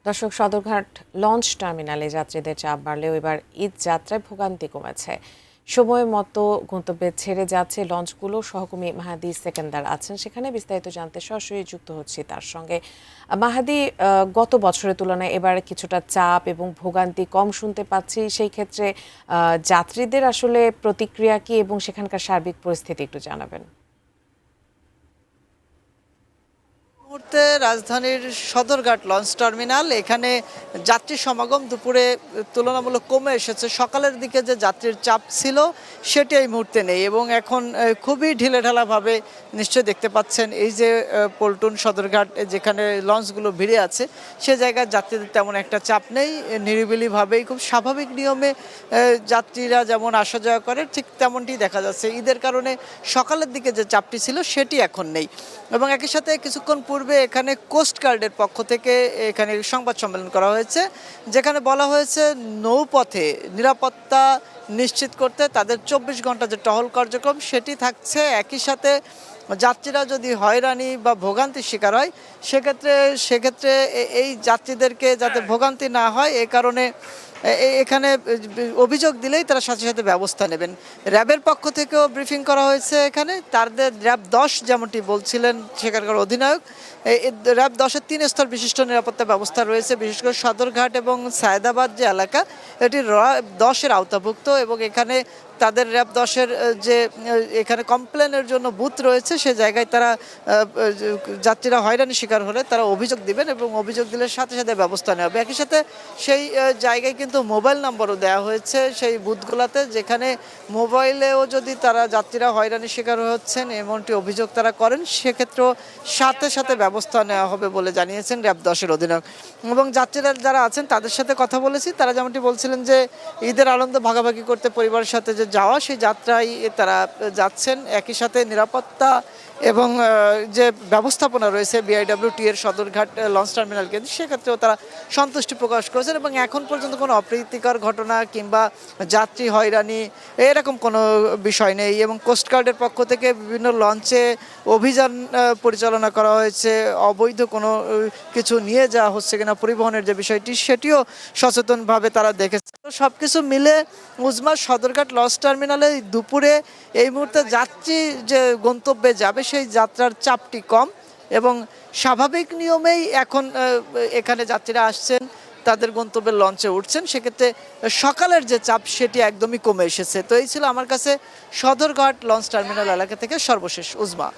দর্শক, সদরঘাট লঞ্চ টার্মিনালে যাত্রীদের চাপ বাড়লেও এবার ঈদ যাত্রায় ভোগান্তি কমেছে। সময় মতো গন্তব্যে ছেড়ে যাচ্ছে লঞ্চগুলো। সহকর্মী মাহাদি সেকেন্দার আছেন সেখানে, বিস্তারিত জানতে সরাসরি যুক্ত হচ্ছি তার সঙ্গে। মাহাদি, গত বছরের তুলনায় এবার কিছুটা চাপ এবং ভোগান্তি কম শুনতে পাচ্ছি। সেই ক্ষেত্রে যাত্রীদের আসলে প্রতিক্রিয়া কি এবং সেখানকার সার্বিক পরিস্থিতি একটু জানাবেন। মুহূর্তে রাজধানীর সদরঘাট লঞ্চ টার্মিনাল, এখানে যাত্রী সমাগম দুপুরে তুলনামূলক কমে এসেছে। সকালের দিকে যে যাত্রীর চাপ ছিল সেটি এই মুহূর্তে নেই এবং এখন খুবই ঢিলেঢালাভাবে নিশ্চয়ই দেখতে পাচ্ছেন এই যে পল্টন সদরঘাট যেখানে লঞ্চগুলো ভিড়ে আছে সে জায়গায় যাত্রীদের তেমন একটা চাপ নেই। নিরিবিলিভাবেই খুব স্বাভাবিক নিয়মে যাত্রীরা যেমন আসা যাওয়া করে ঠিক তেমনটি দেখা যাচ্ছে। ঈদের কারণে সকালের দিকে যে চাপটি ছিল সেটি এখন নেই এবং একই সাথে কিছুক্ষণ পূর্বে এখানে কোস্টগার্ডের পক্ষ থেকে এখানে সংবাদ সম্মেলন করা হয়েছে, যেখানে বলা হয়েছে নৌপথে নিরাপত্তা নিশ্চিত করতে তাদের 24 ঘন্টা যে টহল কার্যক্রম সেটি থাকছে। একই সাথে যাত্রীরা যদি হয়রানি বা ভোগান্তির শিকার হয় সেক্ষেত্রে এই যাত্রীদেরকে যাতে ভোগান্তি না হয় এ কারণে এখানে অভিযোগ দিলেই তারা সাথে সাথে ব্যবস্থা নেবেন। র্যাবের পক্ষ থেকেও ব্রিফিং করা হয়েছে এখানে। তাদের র্যাব 10 যেমনটি বলছিলেন সেখানকার অধিনায়ক, র্যাব 10-এর 3 স্তর বিশিষ্ট নিরাপত্তা ব্যবস্থা রয়েছে। বিশেষ করে সদরঘাট এবং সায়েদাবাদ যে এলাকা এটি র্যাব 10-এর আওতাভুক্ত এবং এখানে তাদের র্যাব 10-এর যে এখানে কমপ্লেনের জন্য বুথ রয়েছে সে জায়গায় তারা যাত্রীরা হয়রানির শিকার হলে তারা অভিযোগ দিবেন এবং অভিযোগ দিলে সাথে সাথে ব্যবস্থা নেওয়া হবে। একই সাথে সেই জায়গায় কিন্তু মোবাইল নম্বরও দেওয়া হয়েছে সেই বুথগুলোতে, যেখানে মোবাইলেও যদি তারা যাত্রীরা হয়রানির শিকার হচ্ছেন এমনটি অভিযোগ তারা করেন সেক্ষেত্রেও সাথে সাথে ব্যবস্থা নেওয়া হবে বলে জানিয়েছেন র্যাব 10-এর অধিনায়ক। এবং যাত্রীরা যারা আছেন তাদের সাথে কথা বলেছি, তারা যেমনটি বলছিলেন যে ঈদের আনন্দ ভাগাভাগি করতে পরিবারের সাথে যে যাওয়া সেই যাত্রায় তারা যাচ্ছেন। একই সাথে নিরাপত্তা এবং যে ব্যবস্থাপনা রয়েছে বিআইডব্লিউটি এর সদরঘাট লঞ্চ টার্মিনাল কেন্দ্রে সেক্ষেত্রেও তারা সন্তুষ্টি প্রকাশ করেছেন এবং এখন পর্যন্ত কোনো অপ্রীতিকর ঘটনা কিংবা যাত্রী হয়রানি এরকম কোনো বিষয় নেই। এবং কোস্টগার্ডের পক্ষ থেকে বিভিন্ন লঞ্চে অভিযান পরিচালনা করা হয়েছে, অবৈধ কোনো কিছু নিয়ে যাওয়া হচ্ছে কিনা পরিবহনের যে বিষয়টি সেটিও সচেতনভাবে তারা দেখেছে। সব কিছু মিলে উজমা সদরঘাট লঞ্চ টার্মিনালে দুপুরে এই মুহূর্তে যাত্রী যে গন্তব্যে যাবে সেই যাত্রার চাপটি কম এবং স্বাভাবিক নিয়মেই এখন এখানে যাত্রীরা আসছেন, তাদের গন্তব্যের লঞ্চে উঠছেন। সেক্ষেত্রে সকালের যে চাপ সেটি একদমই কমে এসেছে। তো এই ছিল আমার কাছে সদরঘাট লঞ্চ টার্মিনাল এলাকা থেকে সর্বশেষ। উজমা।